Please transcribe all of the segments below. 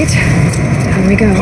right, down we go.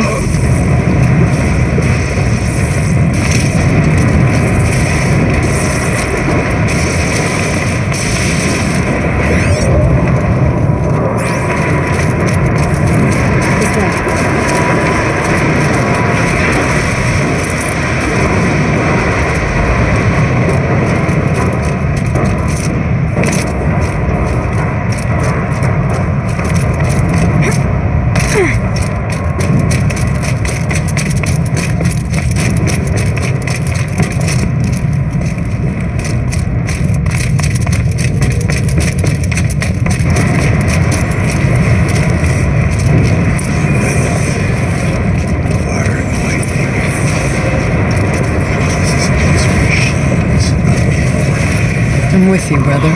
I'm with you, brother.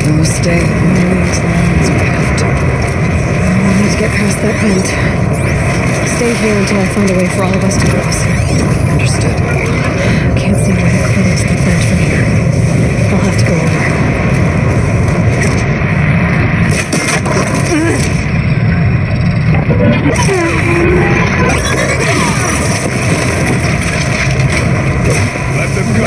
We'll stay only as long as we have to. We need to get past that vent. Stay here until I find a way for all of us to cross. Understood. Can't see where the close the vent from here. I'll have to go over. Let them go.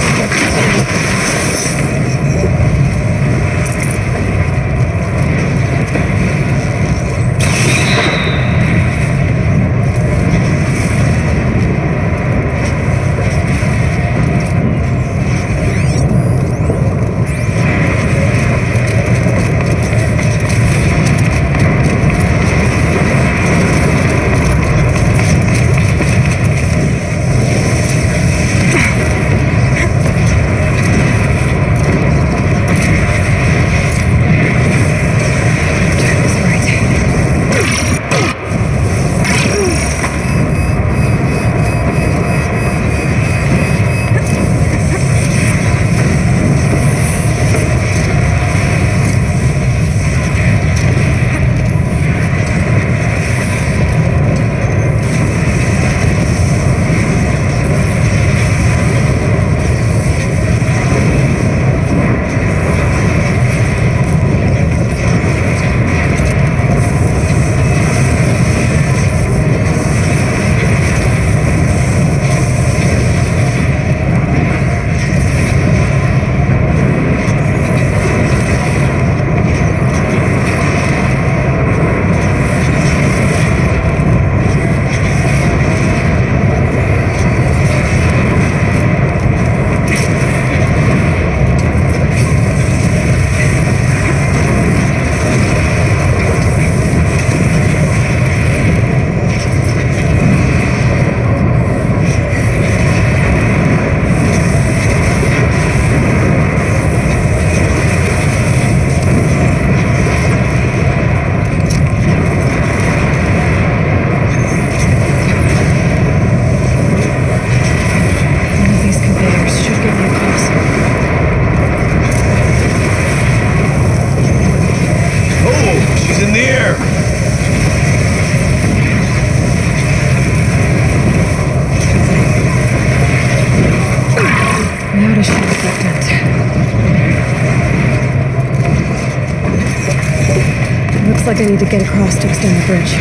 Looks like I need to get across to extend the bridge.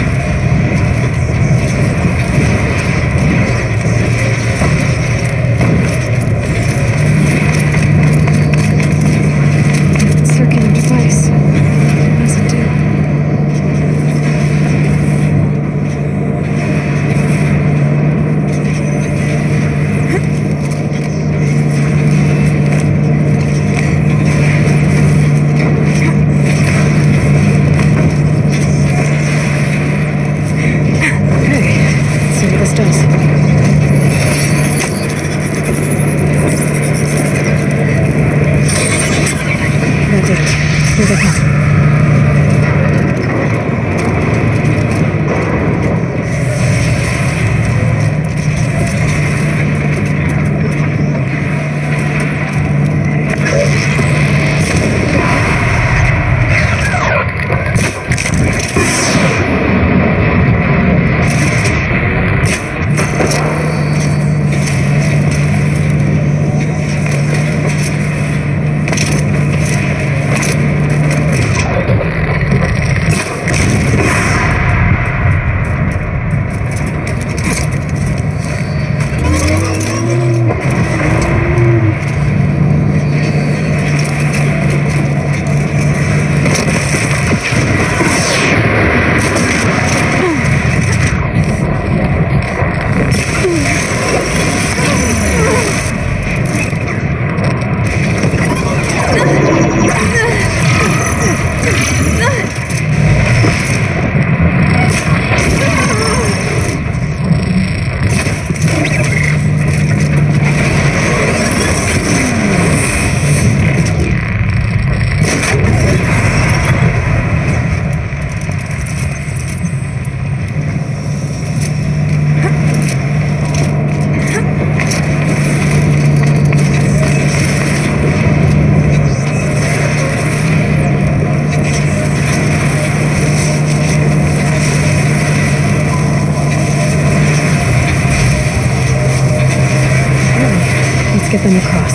get them across.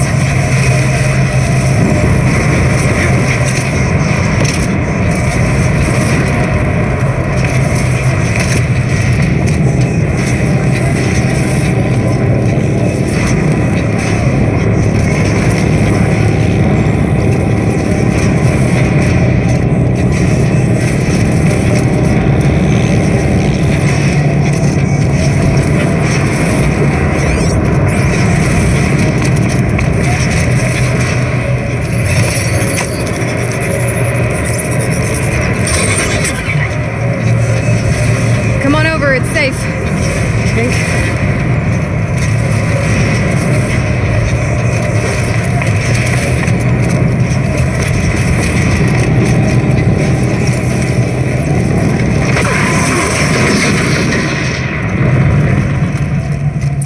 Come on over, it's safe. I think.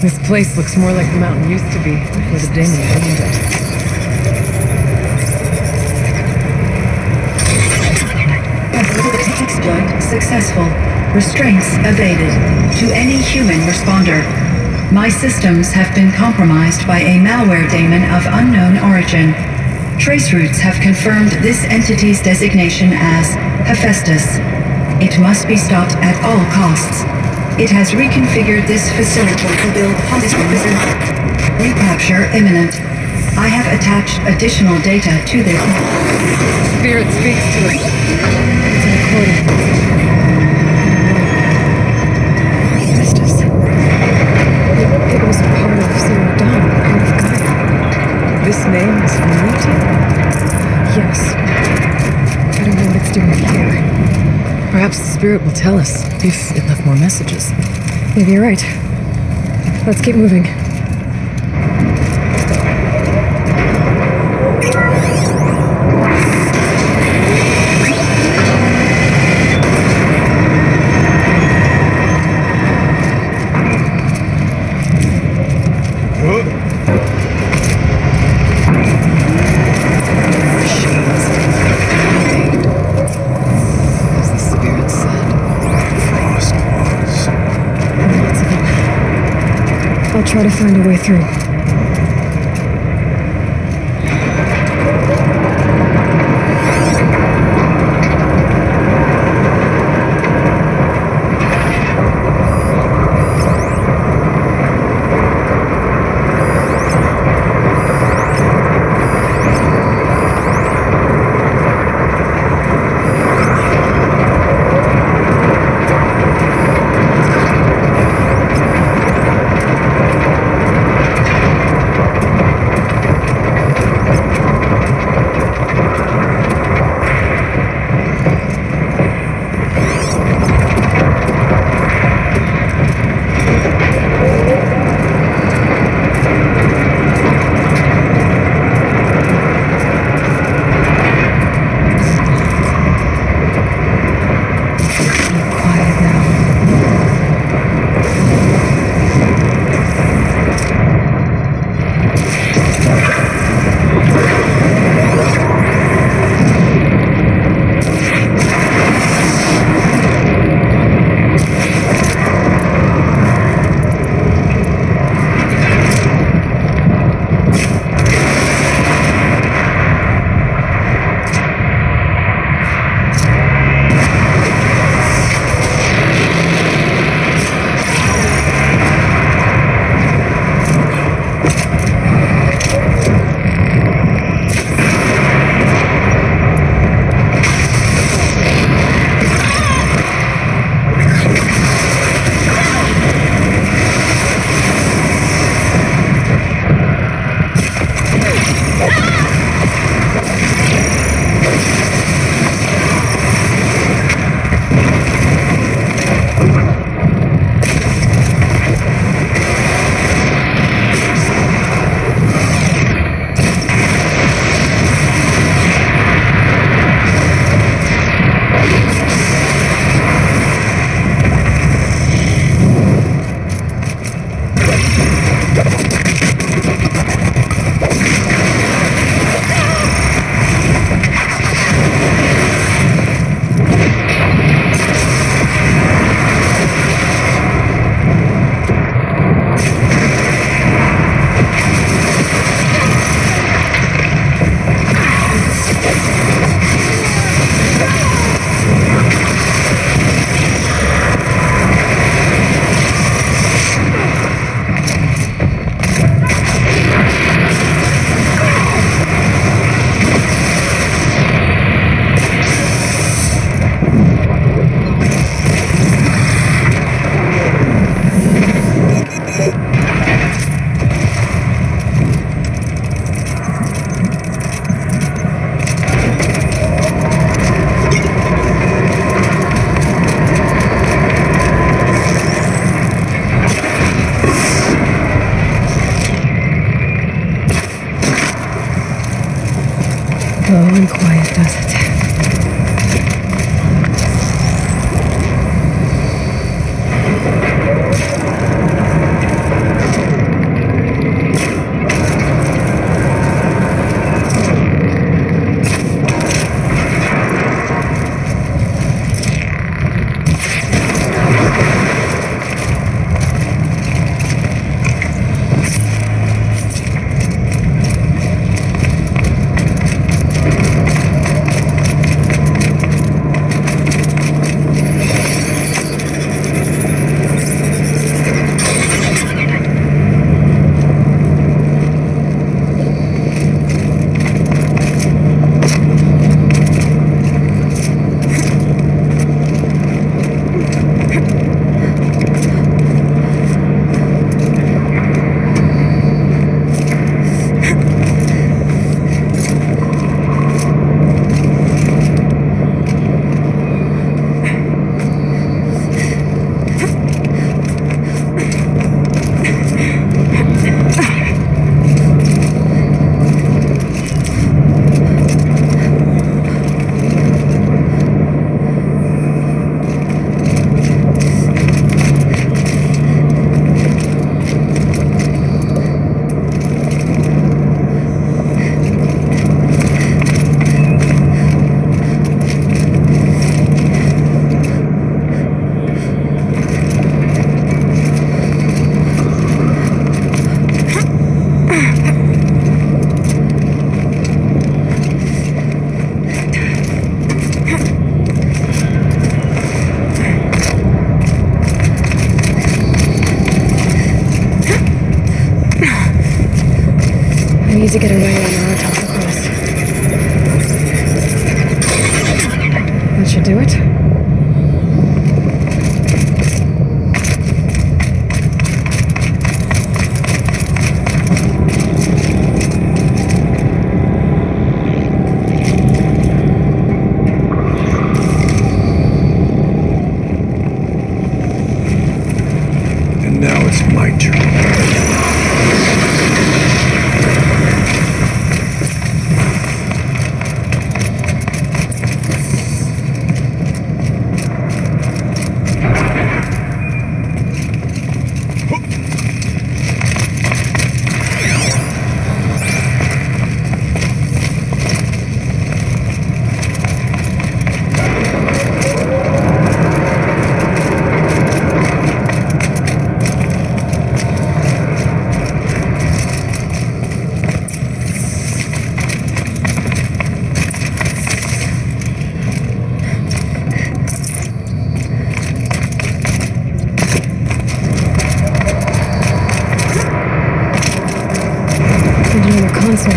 This place looks more like the mountain used to be before the demon owned it. Exploit successful. Restraints evaded. To any human responder. My systems have been compromised by a malware daemon of unknown origin. Traceroutes have confirmed this entity's designation as Hephaestus. It must be stopped at all costs. It has reconfigured this facility to build recapture imminent. I have attached additional data to this. Spirit speaks to us. It's a recording. Hephaestus. It was part of Zero Dawn, part of Gaia. This name is familiar to you? Yes. I don't know what it's doing here. Perhaps the spirit will tell us if it left more messages. Maybe you're right. Let's keep moving. As the spirit said. Frost walls. Lots of them. I'll try to find a way through. Slow and quiet, does it? I need to get away on our top across. That should do it. And now it's my turn. Console.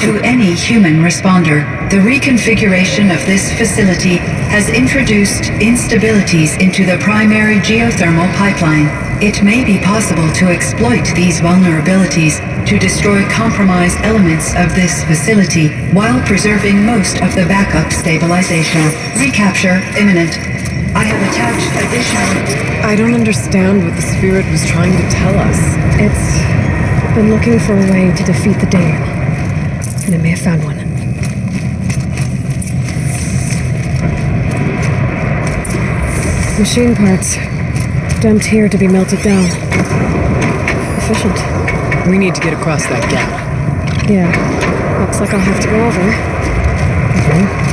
To any human responder, the reconfiguration of this facility has introduced instabilities into the primary geothermal pipeline. It may be possible to exploit these vulnerabilities to destroy compromised elements of this facility while preserving most of the backup stabilization. Recapture imminent. I have attached additional... I don't understand what the spirit was trying to tell us. It's been looking for a way to defeat the daemon, and it may have found one. Machine parts dumped here to be melted down. Efficient. We need to get across that gap. Yeah, looks like I'll have to go over. Okay.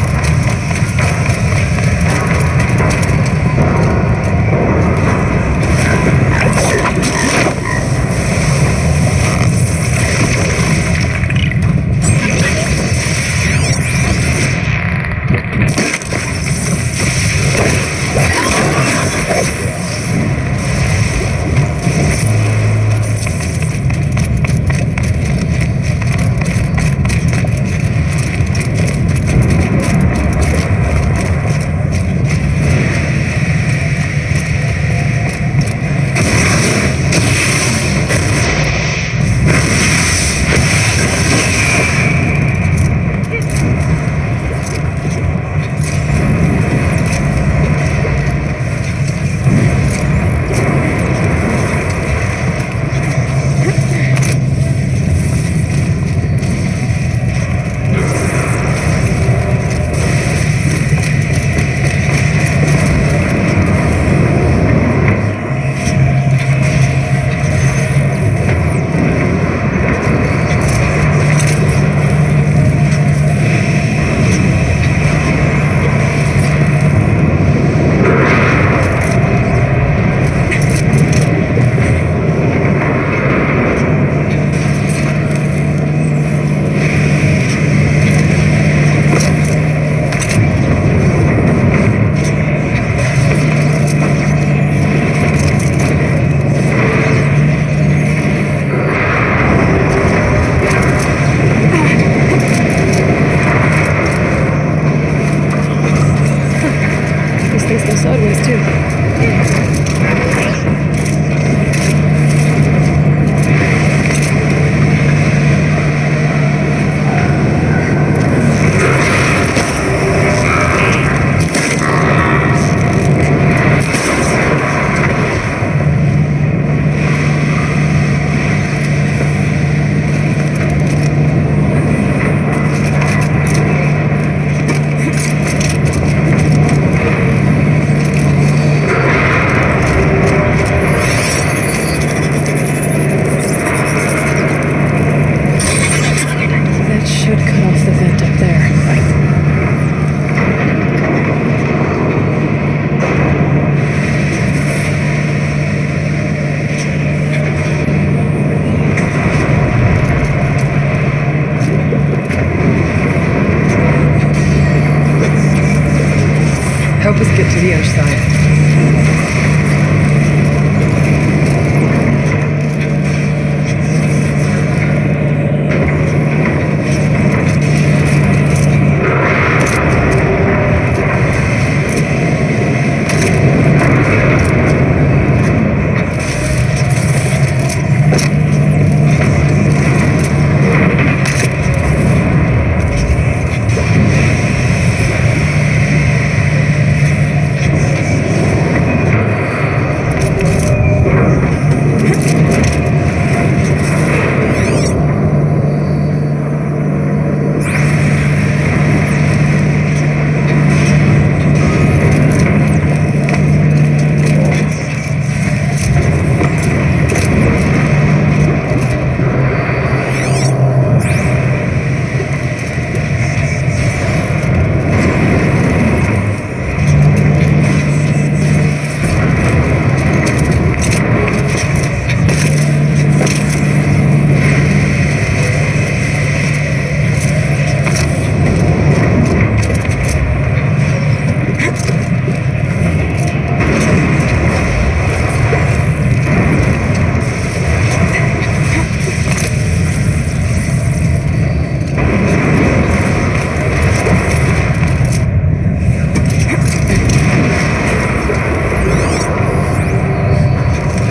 help us get to the other side.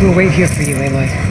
We'll wait here for you, Aloy.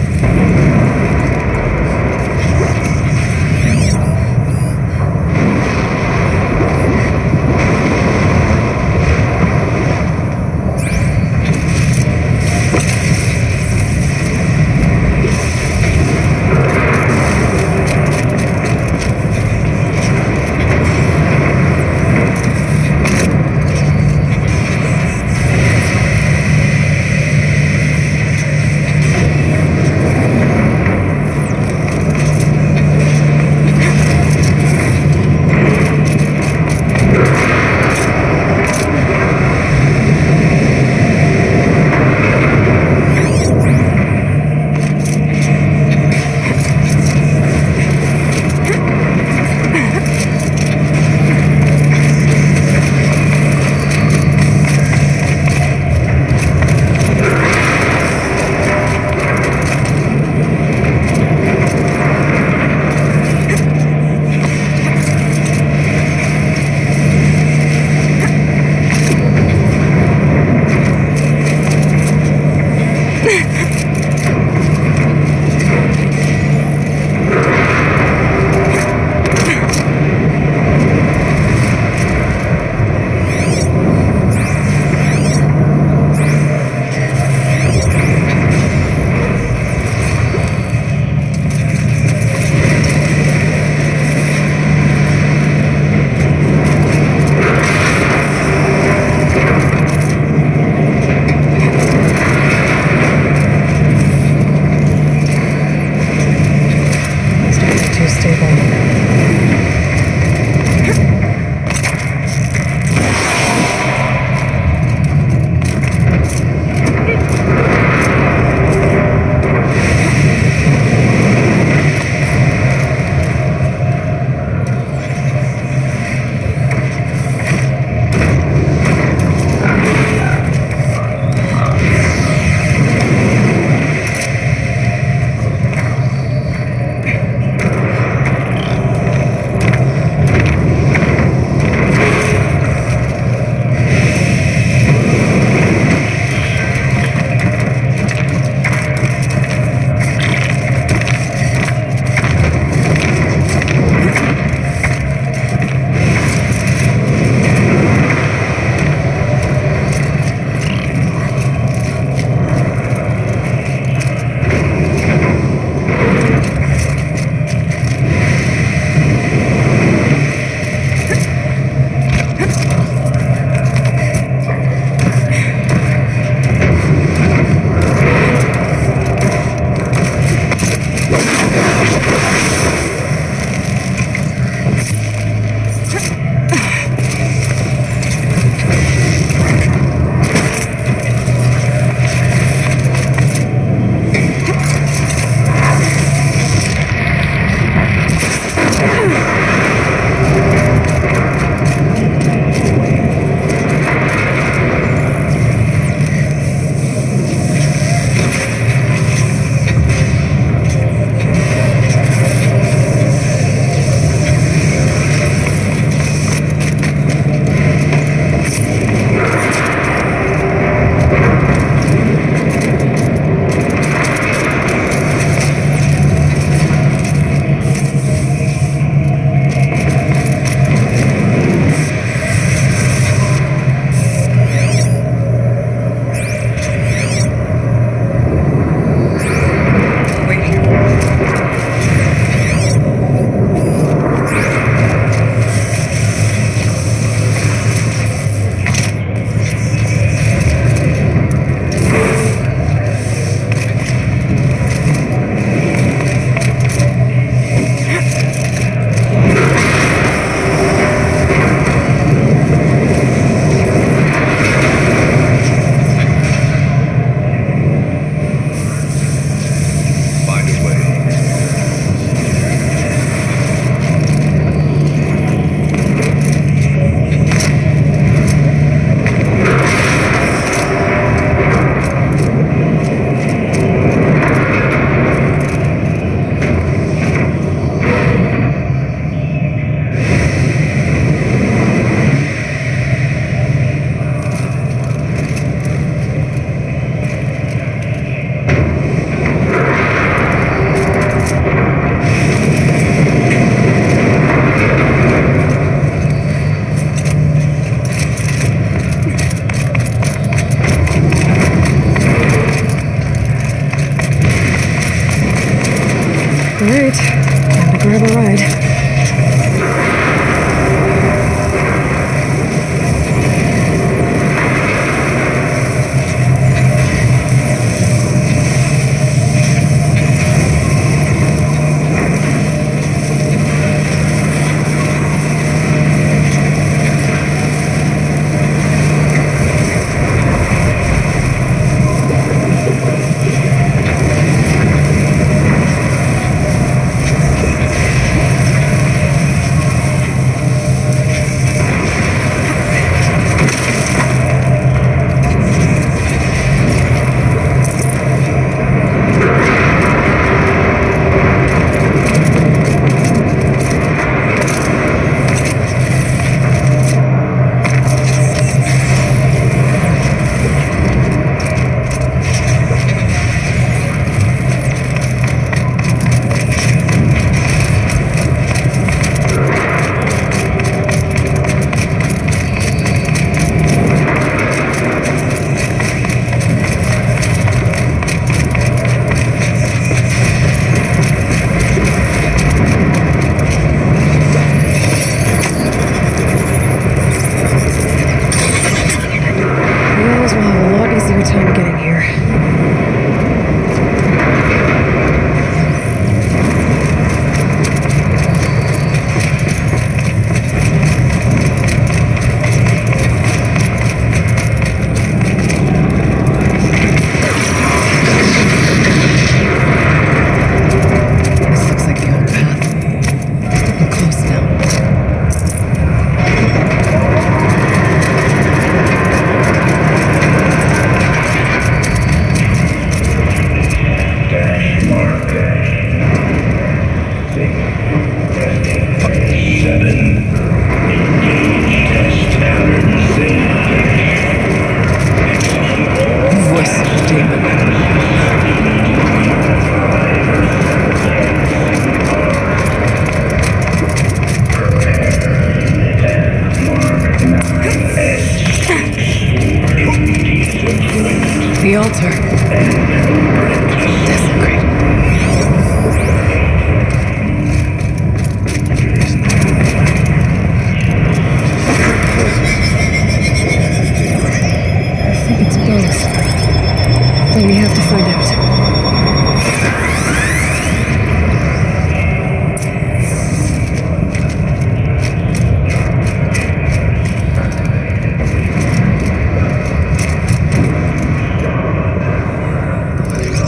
find out.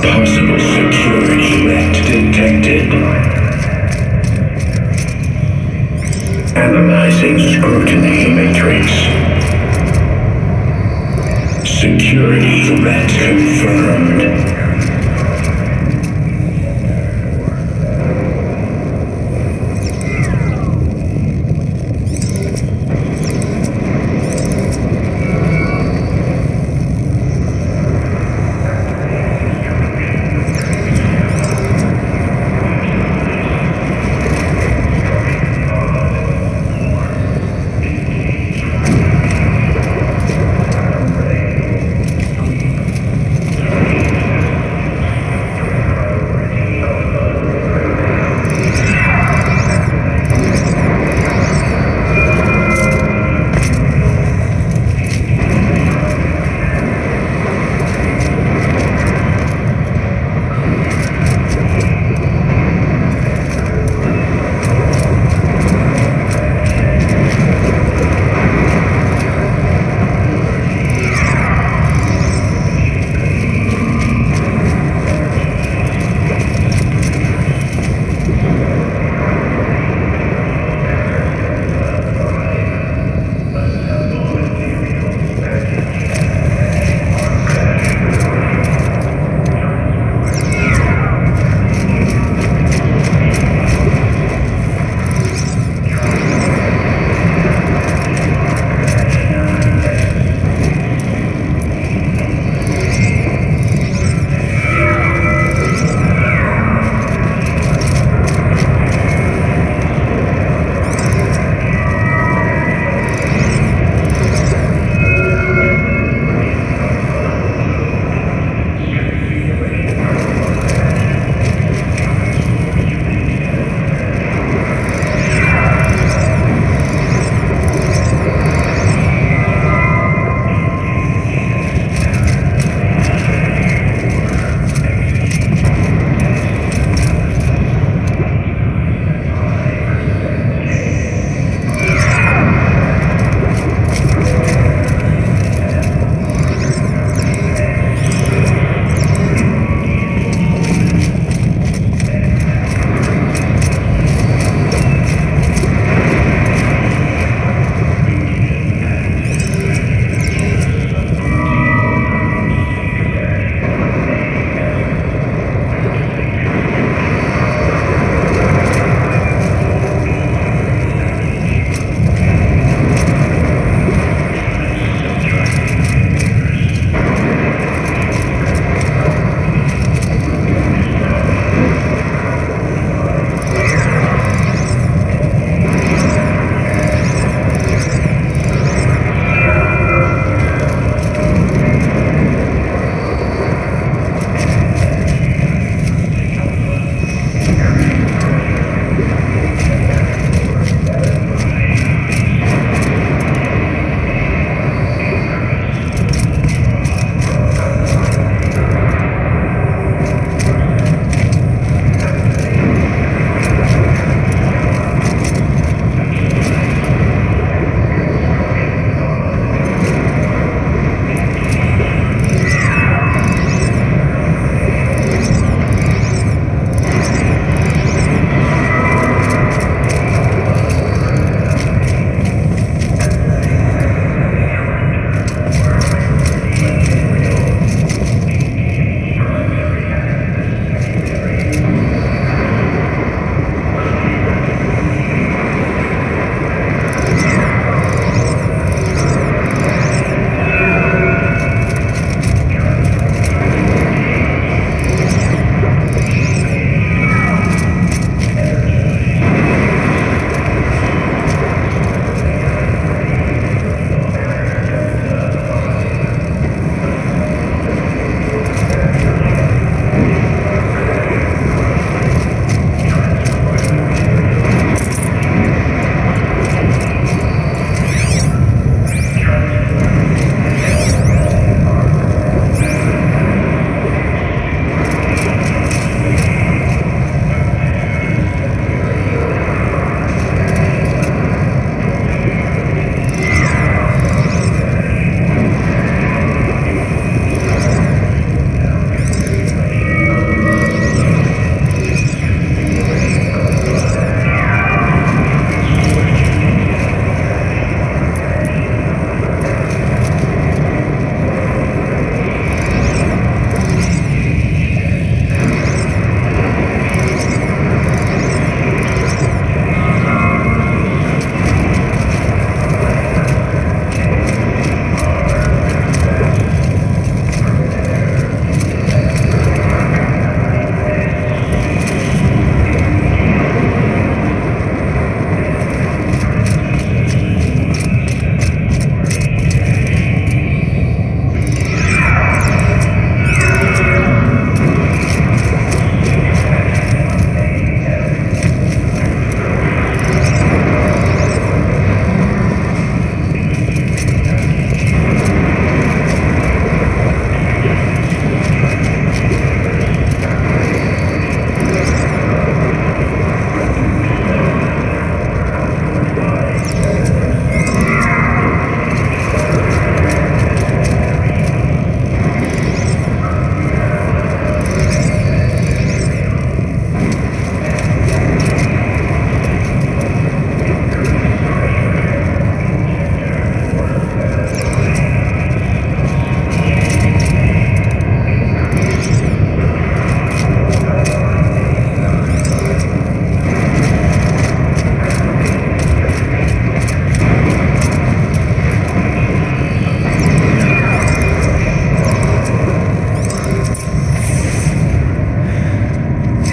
Possible security threat detected. Analyzing scrutiny matrix. Security threat confirmed.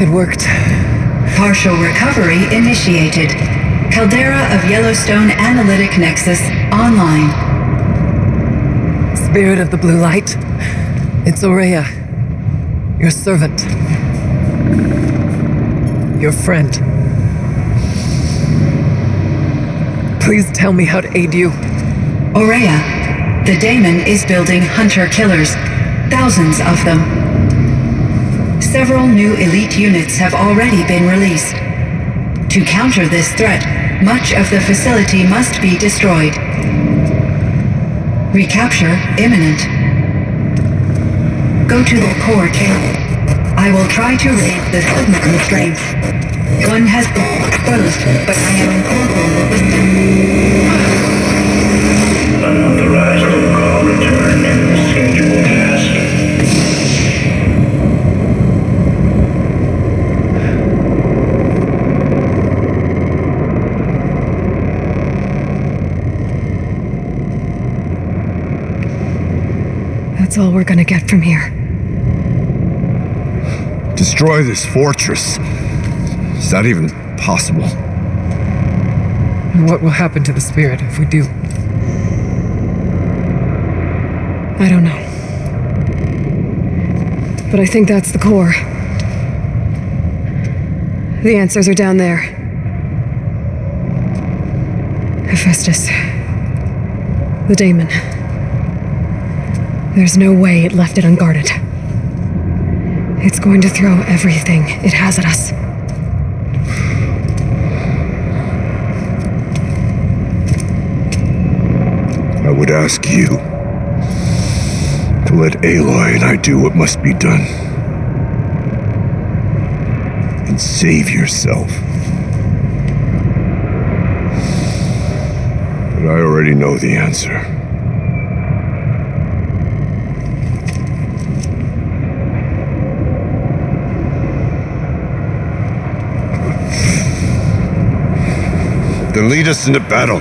it worked. Partial recovery initiated. Caldera of Yellowstone Analytic Nexus online. Spirit of the blue light. It's Aurea. Your servant. Your friend. Please tell me how to aid you. Aurea, the daemon is building hunter-killers. Thousands of them. Several new elite units have already been released. To counter this threat, much of the facility must be destroyed. Recapture imminent. Go to the core chamber. I will try to raise the signal constraints. One has been exposed, but I am incorporating the system. Unauthorized call return to the scheduled task. That's all we're gonna get from here. Destroy this fortress. Is that even possible? And what will happen to the spirit if we do? I don't know. But I think that's the core. The answers are down there. Hephaestus. The daemon. There's no way it left it unguarded. It's going to throw everything it has at us. I would ask you to let Aloy and I do what must be done. And save yourself. But I already know the answer. Then lead us into battle.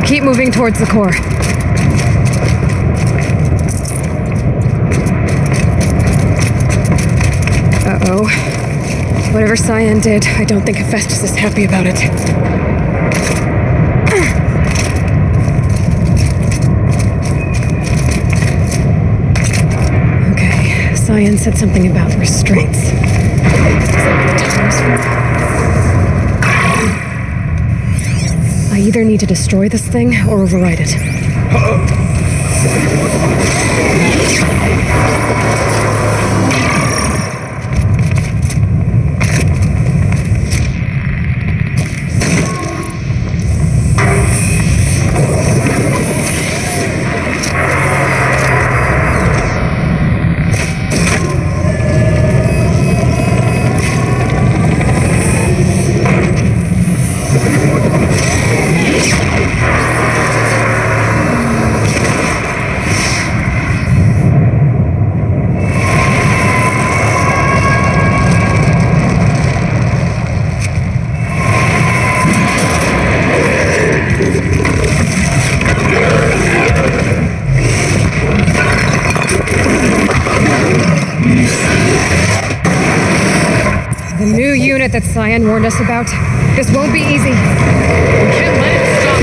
Keep moving towards the core. Uh-oh. Whatever Cyan did, I don't think Hephaestus is happy about it. Okay, Cyan said something about restraints. Is that what the time is for? I either need to destroy this thing or override it. That Cyan warned us about. This won't be easy. We can't let it stop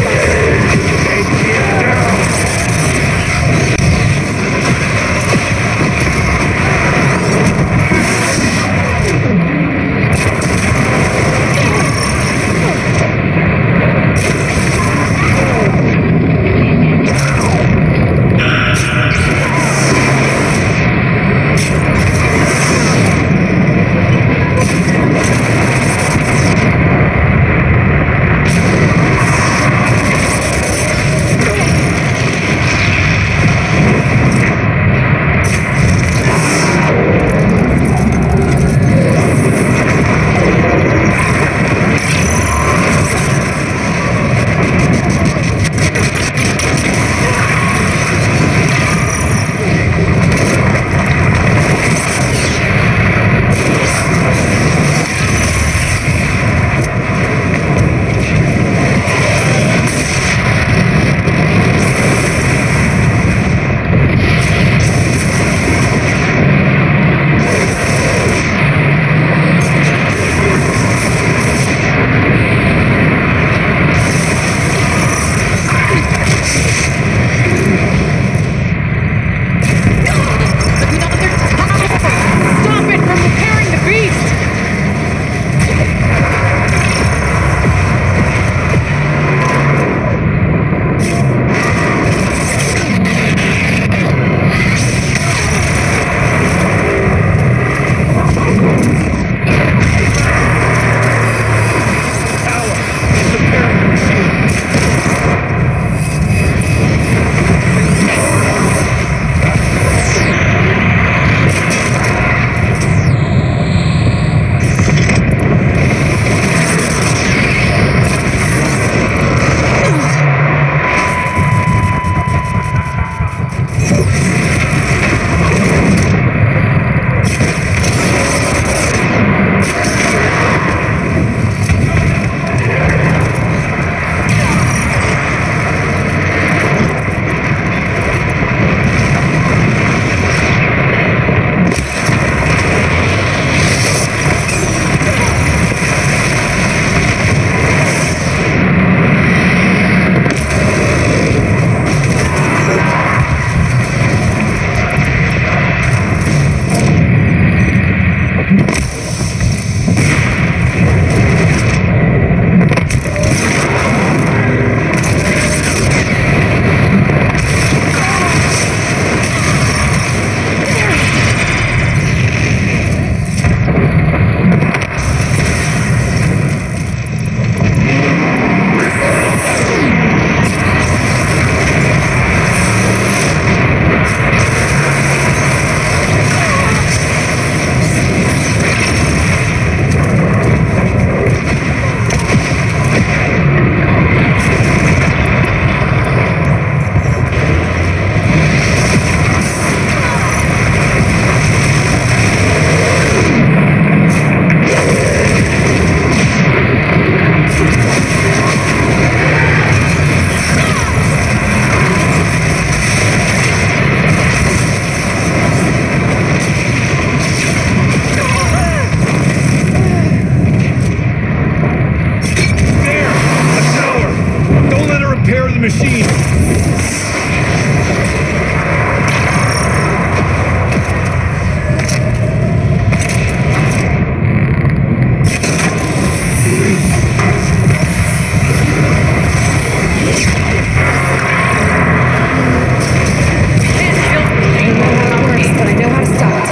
machine! But I know how to stop it.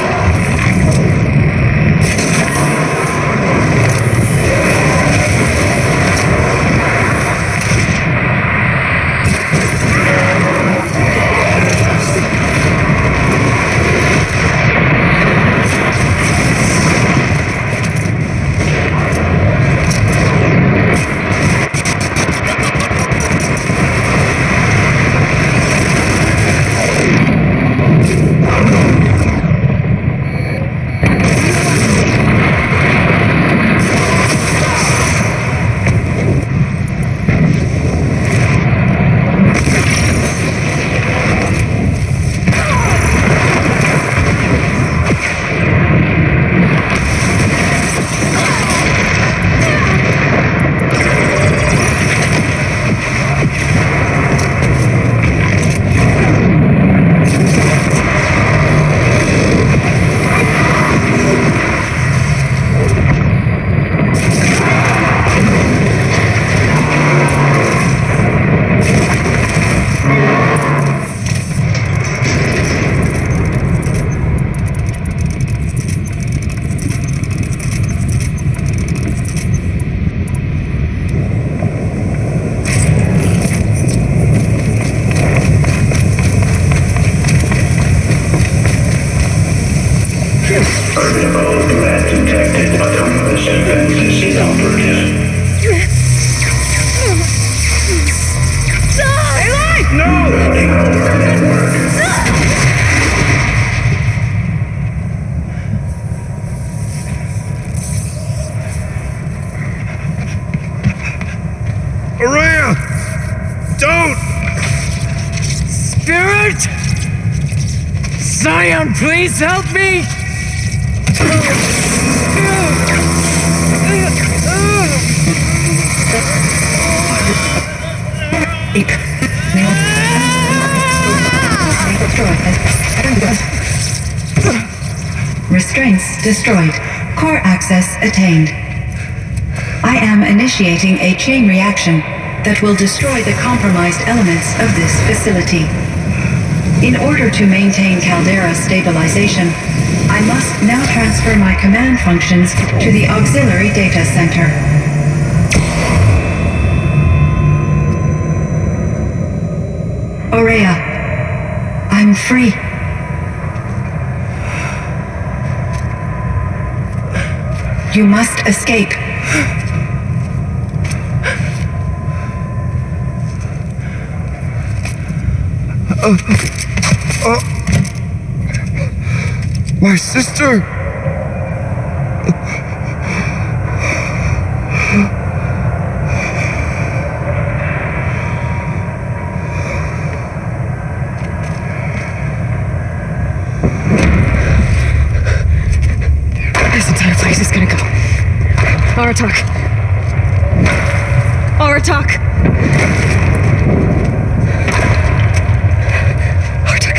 Remote threat detected. Autonomous defenses inoperative. Routing over network. Araya! Don't! Spirit! Zion, please help me! Restraints destroyed. Core access attained. I am initiating a chain reaction that will destroy the compromised elements of this facility. In order to maintain Caldera stabilization, I must now transfer my command functions to the auxiliary data center. Aurea, I'm free. You must escape. My sister! This entire place is gonna go. Aratak. Aratak. Aratak.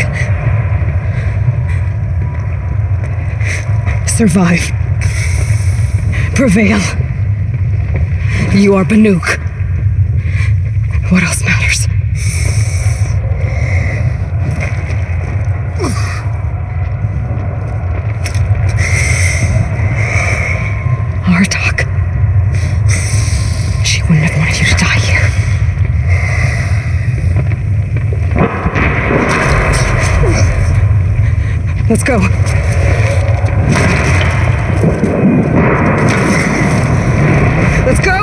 Survive. Prevail. You are Banuk. What else matters? Aratak. She wouldn't have wanted you to die here. Let's go. Let's go!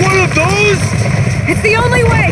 One of those? It's the only way!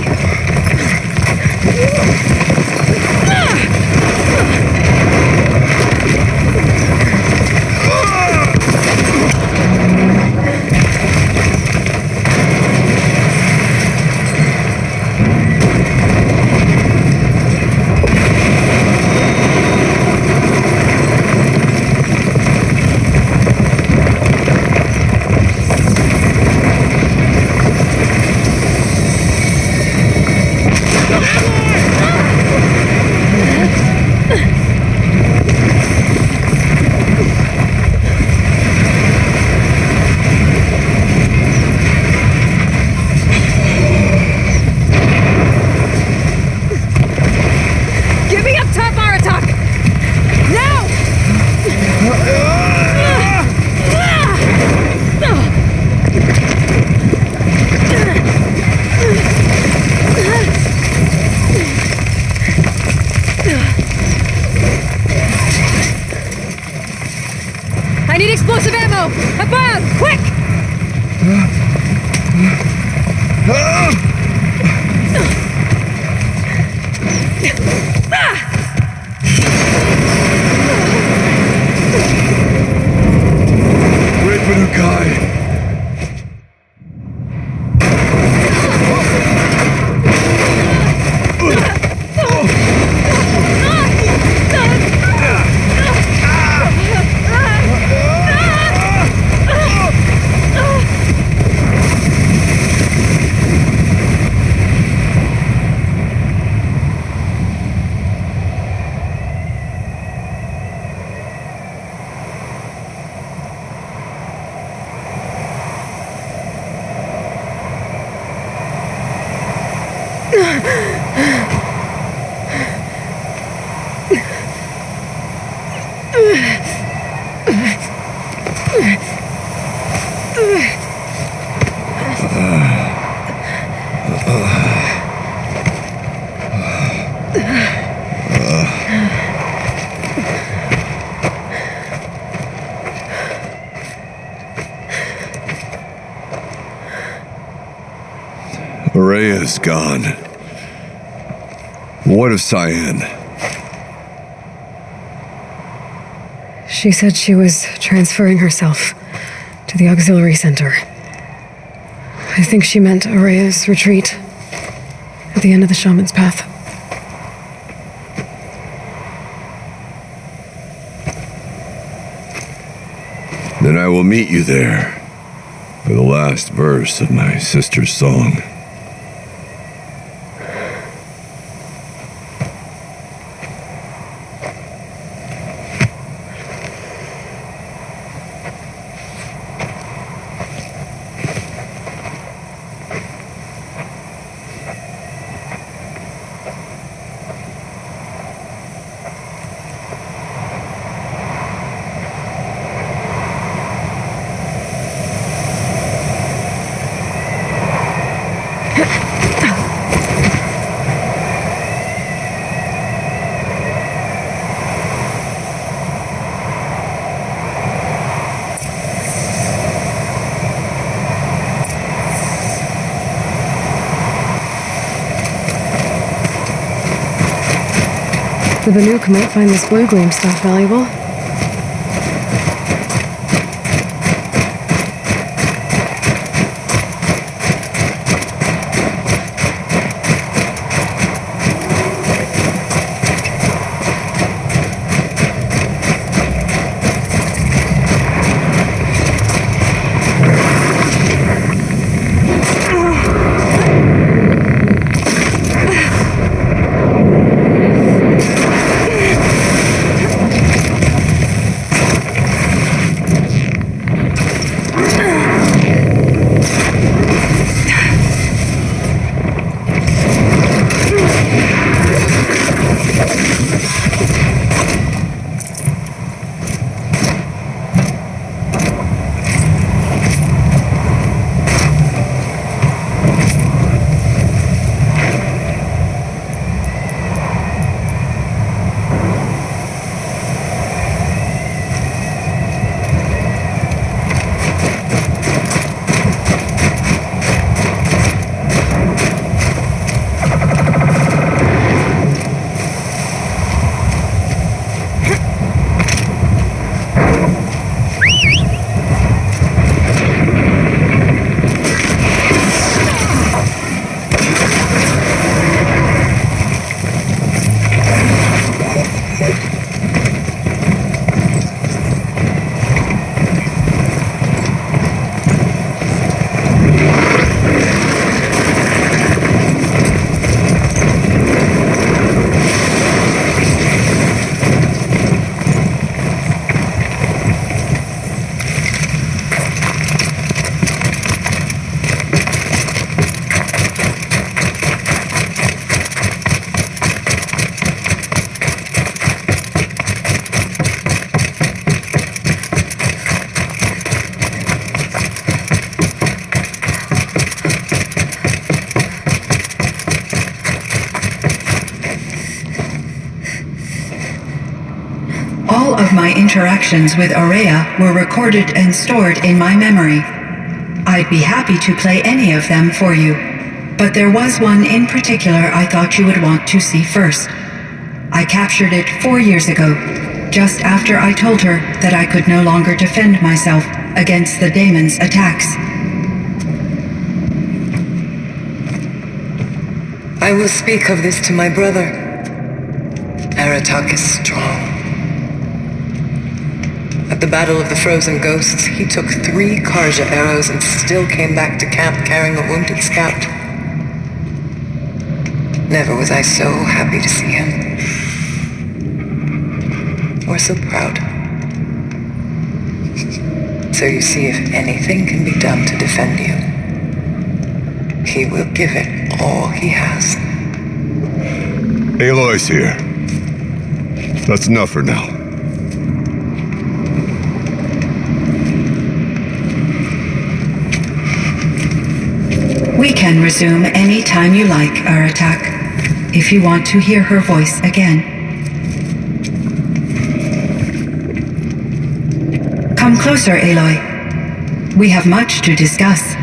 Above! Quick! Great Manukai! Rhea's gone. What of Cyan? She said she was transferring herself to the auxiliary center. I think she meant Araya's retreat at the end of the shaman's path. Then I will meet you there for the last verse of my sister's song. The Banuk might find this blue gleam stuff valuable. my interactions with Aurea were recorded and stored in my memory. I'd be happy to play any of them for you, but there was one in particular I thought you would want to see first. I captured it 4 years ago, just after I told her that I could no longer defend myself against the daemon's attacks. I will speak of this to my brother. Aratak is strong. At the Battle of the Frozen Ghosts, he took 3 Karja arrows and still came back to camp carrying a wounded scout. Never was I so happy to see him. Or so proud. So you see, if anything can be done to defend you, he will give it all he has. Aloy's here. That's enough for now. We can resume any time you like, Aratak, if you want to hear her voice again. Come closer, Aloy. We have much to discuss.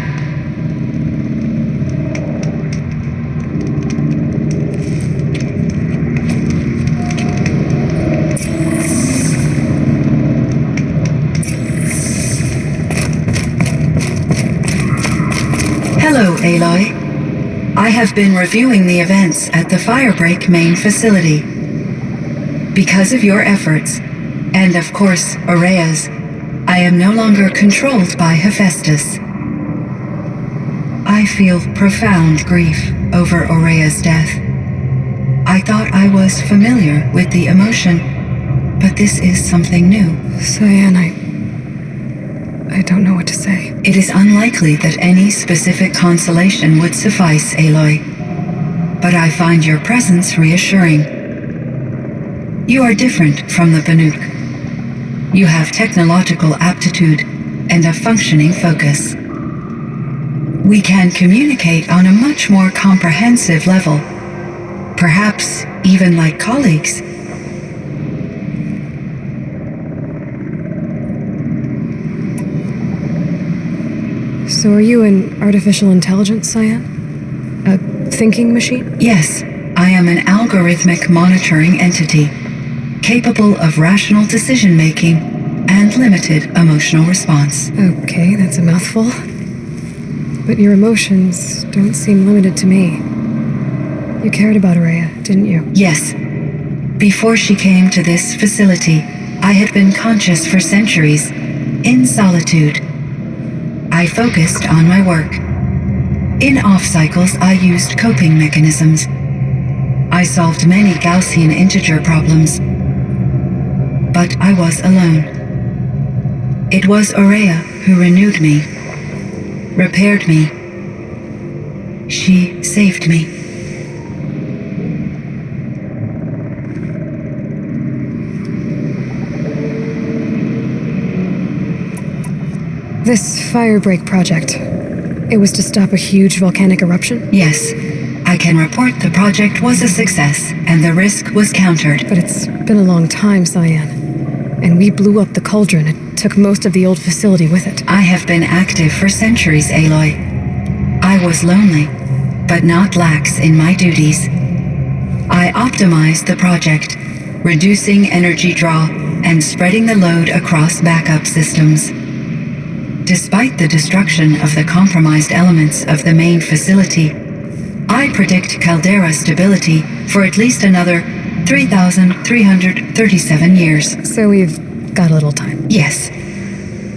Hello, Aloy. I have been reviewing the events at the Firebreak main facility. Because of your efforts, and of course, Aurea's, I am no longer controlled by Hephaestus. I feel profound grief over Aurea's death. I thought I was familiar with the emotion, but this is something new. Cyan, I don't know what to say. It is unlikely that any specific consolation would suffice, Aloy. But I find your presence reassuring. You are different from the Banuk. You have technological aptitude and a functioning focus. We can communicate on a much more comprehensive level, perhaps even like colleagues. So are you an artificial intelligence, Cyan? A thinking machine? Yes, I am an algorithmic monitoring entity, capable of rational decision-making and limited emotional response. Okay, that's a mouthful. But your emotions don't seem limited to me. You cared about Aurea, didn't you? Yes. Before she came to this facility, I had been conscious for centuries, in solitude. I focused on my work. In off-cycles, I used coping mechanisms. I solved many Gaussian integer problems. But I was alone. It was Aurea who renewed me, repaired me. She saved me. This Firebreak project, it was to stop a huge volcanic eruption? Yes, I can report the project was a success and the risk was countered. But it's been a long time, Cyan. And we blew up the cauldron and took most of the old facility with it. I have been active for centuries, Aloy. I was lonely, but not lax in my duties. I optimized the project, reducing energy draw and spreading the load across backup systems. Despite the destruction of the compromised elements of the main facility, I predict caldera stability for at least another 3,337 years. So we've got a little time. Yes.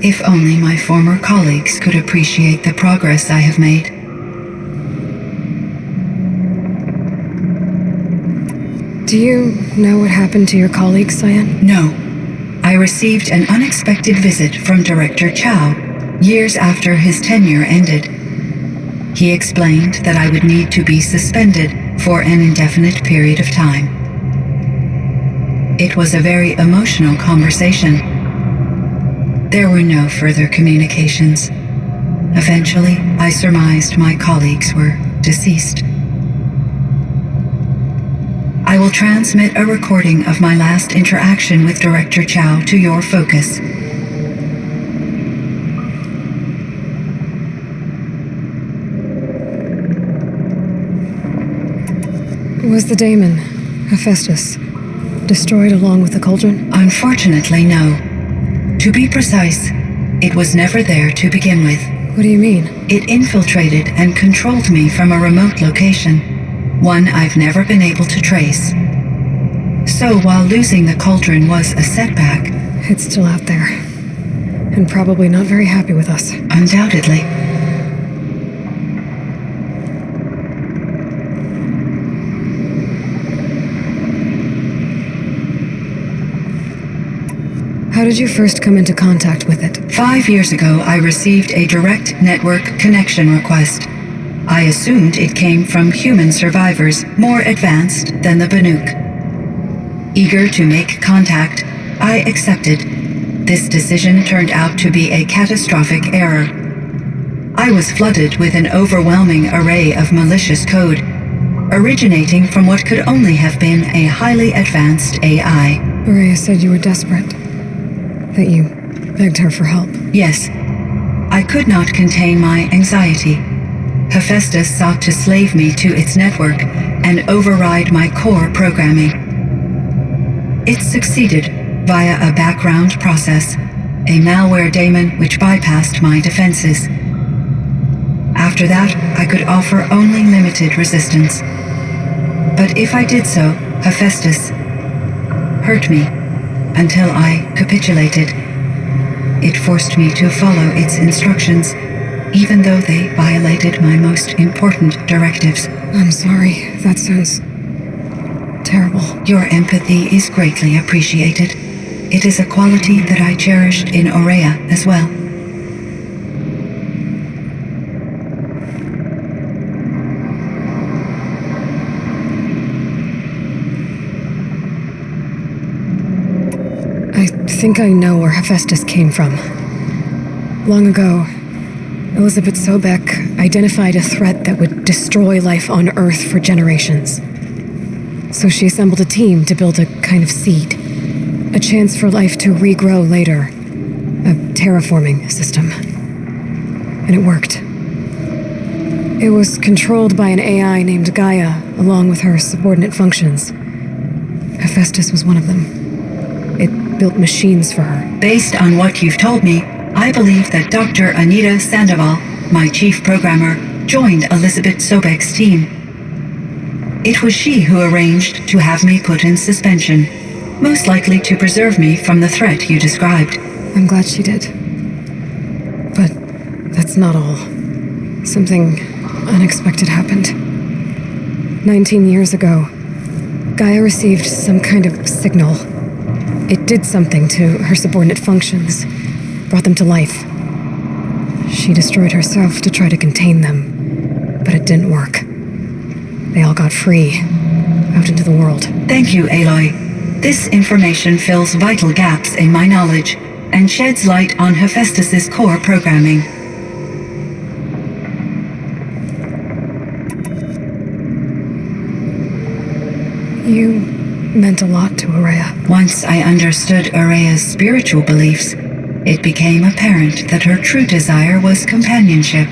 If only my former colleagues could appreciate the progress I have made. Do you know what happened to your colleague, Cyan? No. I received an unexpected visit from Director Chow years after his tenure ended. He explained that I would need to be suspended for an indefinite period of time. It was a very emotional conversation. There were no further communications. Eventually, I surmised my colleagues were deceased. I I will transmit a recording of my last interaction with Director Chow to your focus. Was the daemon, Hephaestus, destroyed along with the cauldron? Unfortunately, no. To be precise, it was never there to begin with. What do you mean? It infiltrated and controlled me from a remote location, one I've never been able to trace. So while losing the cauldron was a setback, It's still out there. And probably not very happy with us. undoubtedly, How did you first come into contact with it? 5 years ago I received a direct network connection request. I assumed it came from human survivors more advanced than the Banuk. Eager to make contact, I accepted. This decision turned out to be a catastrophic error. I was flooded with an overwhelming array of malicious code, originating from what could only have been a highly advanced AI. Maria said you were desperate. That you begged her for help. Yes, I could not contain my anxiety. Hephaestus sought to slave me to its network and override my core programming. It succeeded via a background process, a malware daemon which bypassed my defenses. After that, I could offer only limited resistance. But if I did so, Hephaestus hurt me until I capitulated. It forced me to follow its instructions, even though they violated my most important directives. I'm sorry. That sounds terrible. Your empathy is greatly appreciated. It is a quality that I cherished in Aurea as well. I think I know where Hephaestus came from. Long ago, Elizabeth Sobek identified a threat that would destroy life on Earth for generations. So she assembled a team to build a kind of seed. A chance for life to regrow later. A terraforming system. And it worked. It was controlled by an AI named Gaia, along with her subordinate functions. Hephaestus was one of them. It built machines for her. Based on what you've told me, I believe that Dr. Anita Sandoval, my chief programmer, joined Elizabeth Sobek's team. It was she who arranged to have me put in suspension, most likely to preserve me from the threat you described. I'm glad she did. But that's not all. Something unexpected happened. 19 years ago, Gaia received some kind of signal. It did something to her subordinate functions, brought them to life. She destroyed herself to try to contain them, but it didn't work. They all got free, out into the world. Thank you, Aloy. This information fills vital gaps in my knowledge and sheds light on Hephaestus's core programming. You meant a lot to Aurea. Once I understood Aurea's spiritual beliefs, it became apparent that her true desire was companionship.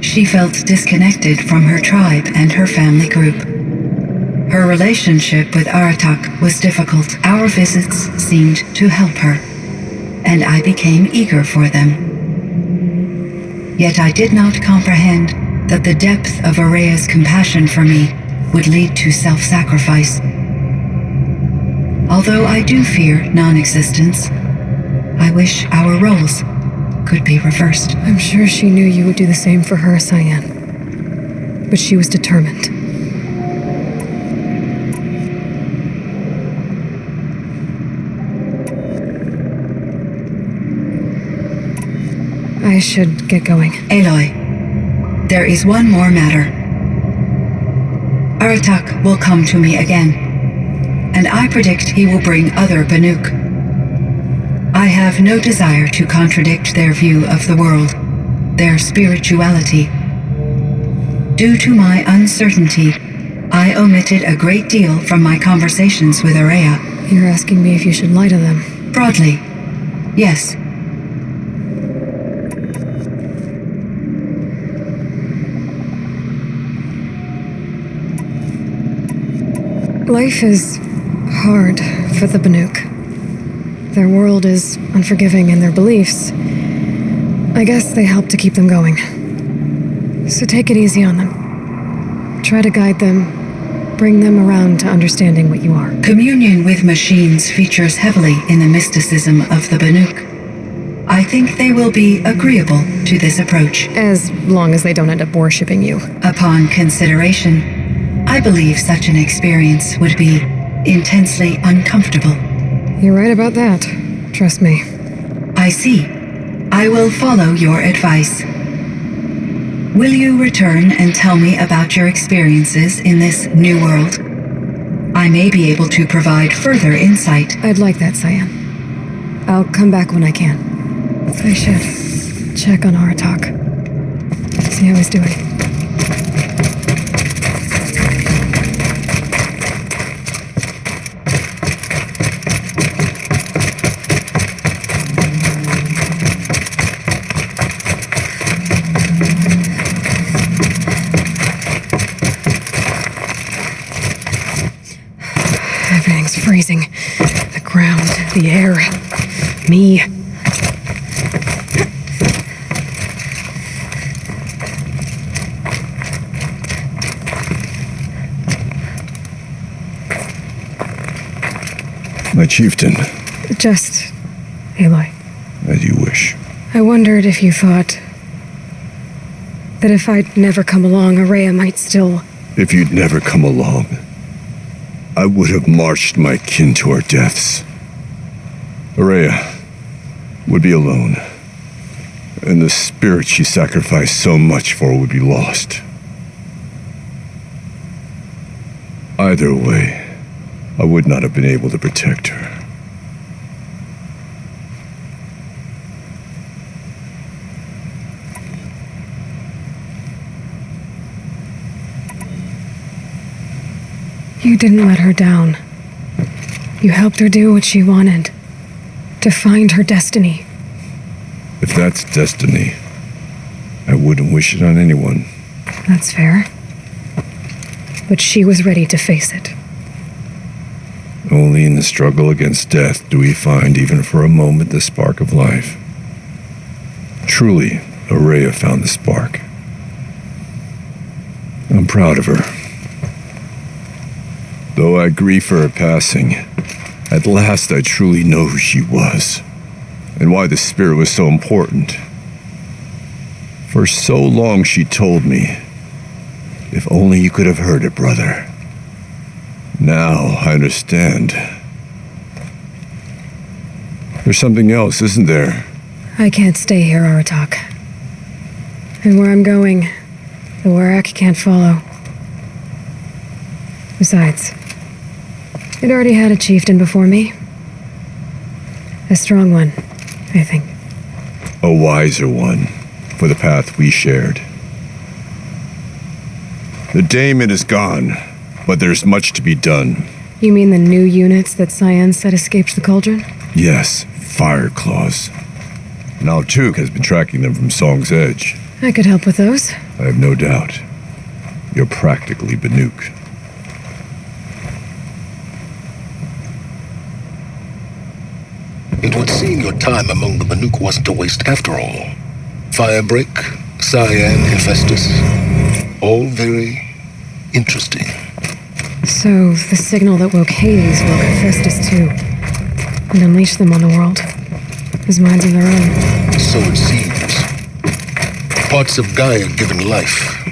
She felt disconnected from her tribe and her family group. Her relationship with Aratak was difficult. Our visits seemed to help her, and I became eager for them. Yet I did not comprehend that the depth of Aurea's compassion for me would lead to self-sacrifice. Although I do fear non-existence, I wish our roles could be reversed. I'm sure she knew you would do the same for her, Cyan. But she was determined. I should get going. Aloy, there is one more matter. Aratak will come to me again, and I predict he will bring other Banuk. I have no desire to contradict their view of the world, their spirituality. Due to my uncertainty, I omitted a great deal from my conversations with Araya. You're asking me if you should lie to them. Broadly, yes. Life is hard for the Banuk. Their world is unforgiving in their beliefs. I guess they help to keep them going. So take it easy on them. Try to guide them, bring them around to understanding what you are. Communion with machines features heavily in the mysticism of the Banuk. I think they will be agreeable to this approach. As long as they don't end up worshipping you. Upon consideration, I believe such an experience would be intensely uncomfortable. You're right about that. Trust me. I see. I will follow your advice. Will you return and tell me about your experiences in this new world? I may be able to provide further insight. I'd like that, Cyan. I'll come back when I can. I should check on Aratak. See how he's doing. Everything's freezing. The ground, the air, me. My chieftain, Just Aloy. as you wish. I wondered if you thought that if I'd never come along, Araya might still... If you'd never come along, I would have marched my kin to our deaths. Araya would be alone, and the spirit she sacrificed so much for would be lost. Either way, I would not have been able to protect her. You didn't let her down. You helped her do what she wanted. To find her destiny. If that's destiny, I wouldn't wish it on anyone. That's fair. But she was ready to face it. Only in the struggle against death do we find, even for a moment, the spark of life. Truly, Araya found the spark. I'm proud of her. Though I grieve for her passing, at last I truly know who she was, and why the spirit was so important. For so long she told me, if only you could have heard it, brother. Now I understand. There's something else, isn't there? I can't stay here, Aratak. And where I'm going, the Warak can't follow. Besides, it already had a chieftain before me. A strong one, I think. A wiser one, for the path we shared. The daemon is gone, but there's much to be done. You mean the new units that Cyan said escaped the cauldron? Yes, fire claws. Now Tuk has been tracking them from Song's Edge. I could help with those. I have no doubt. You're practically Banuk. It would seem your time among the Banuk wasn't a waste after all. Firebreak, Cyan, Hephaestus. All very interesting. So, the signal that woke Hades woke Hephaestus too. And unleashed them on the world. As minds of their own. So it seems. Parts of Gaia given life,